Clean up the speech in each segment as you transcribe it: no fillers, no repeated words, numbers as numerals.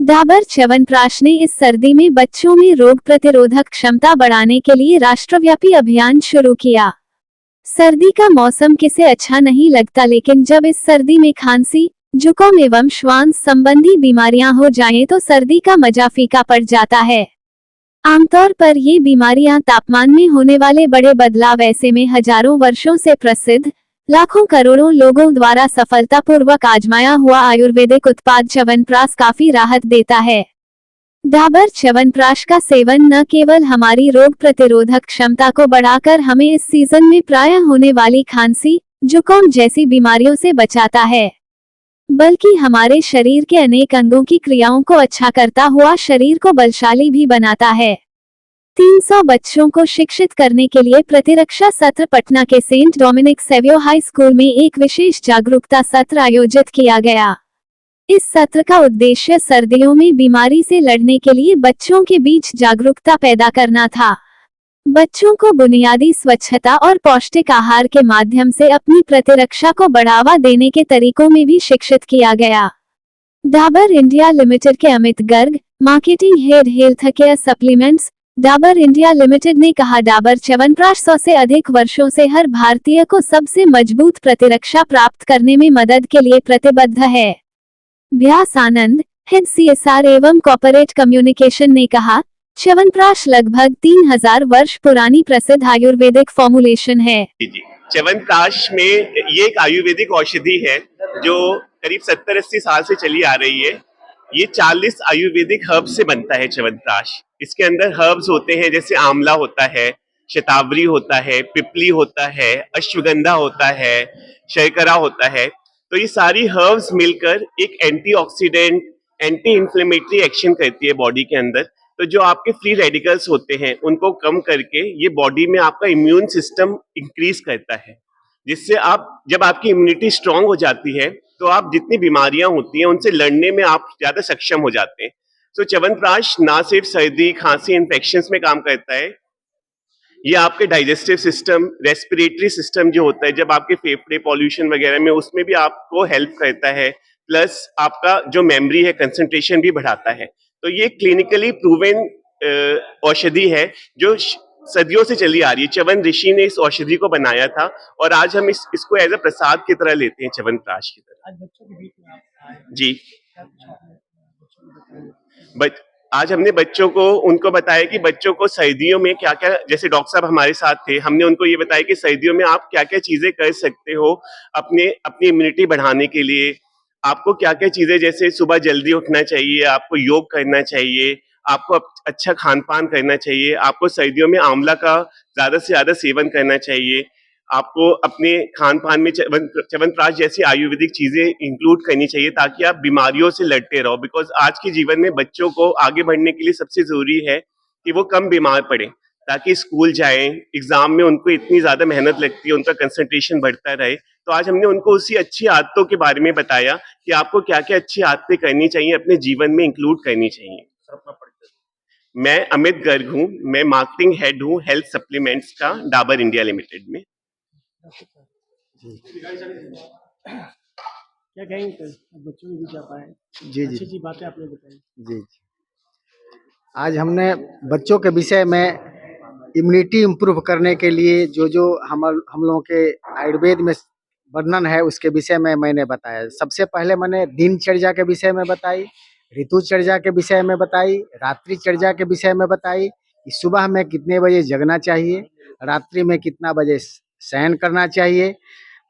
डाबर च्यवनप्राश ने इस सर्दी में बच्चों में रोग प्रतिरोधक क्षमता बढ़ाने के लिए राष्ट्रव्यापी अभियान शुरू किया। सर्दी का मौसम किसे अच्छा नहीं लगता, लेकिन जब इस सर्दी में खांसी, जुकाम एवं श्वास संबंधी बीमारियां हो जाएं तो सर्दी का मजा फीका पड़ जाता है। आमतौर पर ये बीमारियां तापमान में होने वाले बड़े बदलाव, ऐसे में हजारों वर्षों से प्रसिद्ध, लाखों करोड़ों लोगों द्वारा सफलतापूर्वक आजमाया हुआ आयुर्वेदिक उत्पाद च्यवनप्राश काफी राहत देता है। डाबर च्यवनप्राश का सेवन न केवल हमारी रोग प्रतिरोधक क्षमता को बढ़ाकर हमें इस सीजन में प्रायः होने वाली खांसी, जुकाम जैसी बीमारियों से बचाता है, बल्कि हमारे शरीर के अनेक अंगों की क्रियाओं को अच्छा करता हुआ शरीर को बलशाली भी बनाता है। 300 बच्चों को शिक्षित करने के लिए प्रतिरक्षा सत्र पटना के Saint Dominic Savio high school में एक विशेष जागरूकता सत्र आयोजित किया गया। इस सत्र का उद्देश्य सर्दियों में बीमारी से लड़ने के लिए बच्चों के बीच जागरूकता पैदा करना था। बच्चों को बुनियादी स्वच्छता और पौष्टिक आहार के माध्यम से अपनी प्रतिरक्षा को बढ़ावा देने के तरीकों में भी शिक्षित किया गया। डाबर इंडिया लिमिटेड के Amit Garg, marketing head health care supplements, Dabur India limited ने कहा, डाबर च्यवनप्राश 100 से अधिक वर्षों से हर भारतीय को सबसे मजबूत प्रतिरक्षा प्राप्त करने में मदद के लिए प्रतिबद्ध है। व्यास आनंद, हेड CSR एवं कॉर्पोरेट कम्युनिकेशन ने कहा, च्यवनप्राश लगभग 3000 वर्ष पुरानी प्रसिद्ध आयुर्वेदिक फॉर्मुलेशन है। जी, च्यवनप्राश में ये एक आयुर्वेदिक औषधि है जो करीब 70-80 साल से चली आ रही है। ये 40 आयुर्वेदिक हर्ब्स से बनता है च्यवनप्राश। इसके अंदर हर्ब्स होते हैं जैसे आंवला होता है, शतावरी होता है, पिपली होता है, अश्वगंधा होता है, शर्करा होता है। तो ये सारी हर्ब्स मिलकर एक एंटीऑक्सीडेंट, एंटी इन्फ्लेमेटरी एक्शन करती है बॉडी के अंदर। तो जो आपके फ्री रेडिकल्स होते हैं उनको कम करके ये बॉडी में आपका इम्यून सिस्टम इंक्रीज करता है, जिससे आप जब आपकी इम्यूनिटी स्ट्रांग हो जाती है तो आप जितनी बीमारियां होती हैं उनसे लड़ने में आप ज्यादा सक्षम हो जाते हैं। तो च्यवनप्राश ना सिर्फ सर्दी, खांसी, इन्फेक्शंस में काम करता है, ये आपके डाइजेस्टिव सिस्टम, रेस्पिरेटरी सिस्टम जो होता है, जब आपके फेफड़े पॉल्यूशन वगैरह में, उसमें भी आपको हेल्प करता है। प्लस आपका जो मेमोरी है, कंसंट्रेशन भी बढ़ाता है। तो ये क्लिनिकली प्रूवन औषधि है जो सदियों से चली आ रही है। च्यवन ऋषि ने इस औषधि को बनाया था और आज हम इसको एज अ प्रसाद की तरह लेते हैं, च्यवनप्राश की तरह। आज बच्चों के बीच में आप आए जी, क्या कुछ आपने बच्चों को बताया? बट आज हमने बच्चों को उनको बताया कि बच्चों को सर्दियों में क्या क्या, जैसे डॉक्टर साहब हमारे साथ थे, हमने उनको ये बताया कि सर्दियों में आप क्या क्या चीजें कर सकते हो अपनी इम्यूनिटी बढ़ाने के लिए। आपको क्या क्या चीजें, जैसे सुबह जल्दी उठना चाहिए, आपको योग करना चाहिए, आपको अच्छा खान पान करना चाहिए, आपको सर्दियों में आंवला का ज्यादा से ज्यादा सेवन करना चाहिए, आपको अपने खान पान में च्यवनप्राश जैसी आयुर्वेदिक चीजें इंक्लूड करनी चाहिए ताकि आप बीमारियों से लड़ते रहो। बिकॉज आज के जीवन में बच्चों को आगे बढ़ने के लिए सबसे जरूरी है कि वो कम बीमार पड़े, ताकि स्कूल जाएं, एग्जाम में उनको इतनी ज्यादा मेहनत लगती है, उनका कंसंट्रेशन बढ़ता रहे। तो आज हमने उनको उसी अच्छी आदतों के बारे में बताया कि आपको क्या क्या अच्छी आदतें करनी चाहिए, अपने जीवन में इंक्लूड करनी चाहिए। मैं अमित गर्ग हूँ, मैं मार्केटिंग हेड हूँ हेल्थ सप्लीमेंट्स का डाबर इंडिया लिमिटेड में। क्या कहेंगे बच्चों के बीच आप आए? जी अच्छी अच्छी बातें आपने बताई। जी। आज हमने बच्चों के विषय में इम्यूनिटी इम्प्रूव करने के लिए जो हम लोगों के आयुर्वेद में वर्णन है उसके विषय में मैंने बताया। सबसे पहले मैंने दिनचर्या के विषय में बताई, ऋतुचर्या के विषय में बताई, रात्रिचर्या के विषय में बताई कि सुबह में कितने बजे जगना चाहिए, रात्रि में कितना बजे शयन करना चाहिए,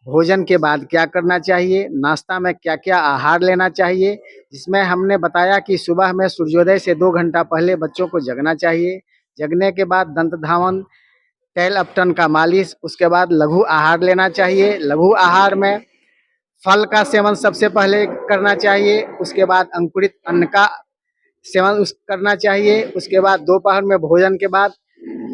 भोजन के बाद क्या करना चाहिए, नाश्ता में क्या क्या आहार लेना चाहिए। जिसमें हमने बताया कि सुबह में सूर्योदय से 2 घंटा पहले बच्चों को जगना चाहिए। जगने के बाद दंत धावन, तेल अपटन का मालिश, उसके बाद लघु आहार लेना चाहिए। लघु आहार में फल का सेवन सबसे पहले करना चाहिए, उसके बाद अंकुरित अन्न का सेवन करना चाहिए। उसके बाद दोपहर में भोजन के बाद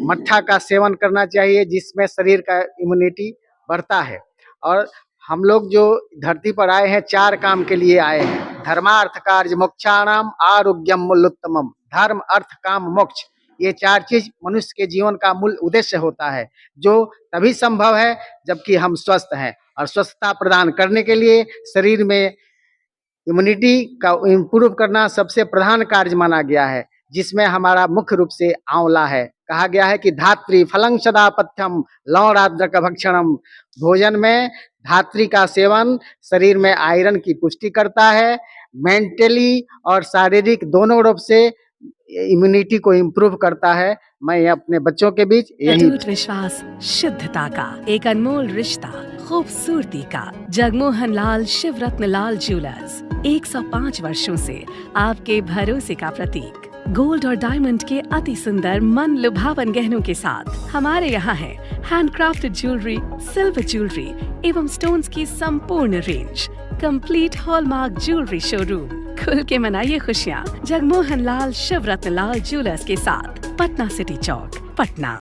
मट्ठा का सेवन करना चाहिए, जिसमें शरीर का इम्यूनिटी बढ़ता है। और हम लोग जो धरती पर आए हैं 4 काम के लिए आए हैं। धर्मार्थ कार्य मोक्षाणाम आरोग्यम मूलोत्तमम। धर्म, अर्थ, काम, मोक्ष, ये 4 चीज मनुष्य के जीवन का मूल उद्देश्य होता है, जो तभी संभव है जबकि हम स्वस्थ हैं। और स्वस्थता प्रदान करने के लिए शरीर में इम्यूनिटी का इम्प्रूव करना सबसे प्रधान कार्य माना गया है, जिसमें हमारा मुख्य रूप से आंवला है। कहा गया है कि धात्री फलं सदा पथ्यम लौराद्रक भक्षणम, भोजन में धात्री का सेवन शरीर में आयरन की पुष्टि करता है, मेंटली और शारीरिक दोनों रूप से इम्यूनिटी को इम्प्रूव करता है। मैं अपने बच्चों के बीच यही अटूट विश्वास, शुद्धता का एक अनमोल रिश्ता, खूबसूरती का। जगमोहन लाल शिवरत्न लाल ज्वेलर्स 105 वर्षों से आपके भरोसे का प्रतीक। गोल्ड और डायमंड के अति सुंदर मन लुभावन गहनों के साथ हमारे यहाँ है हैंडक्राफ्टेड ज्वेलरी, सिल्वर ज्वेलरी एवं स्टोन्स की संपूर्ण range. Complete hallmark jewellery showroom. खुल के मनाइए खुशियाँ जगमोहन लाल शिवरत्न लाल ज्वेलर्स के साथ, पटना सिटी चौक, पटना।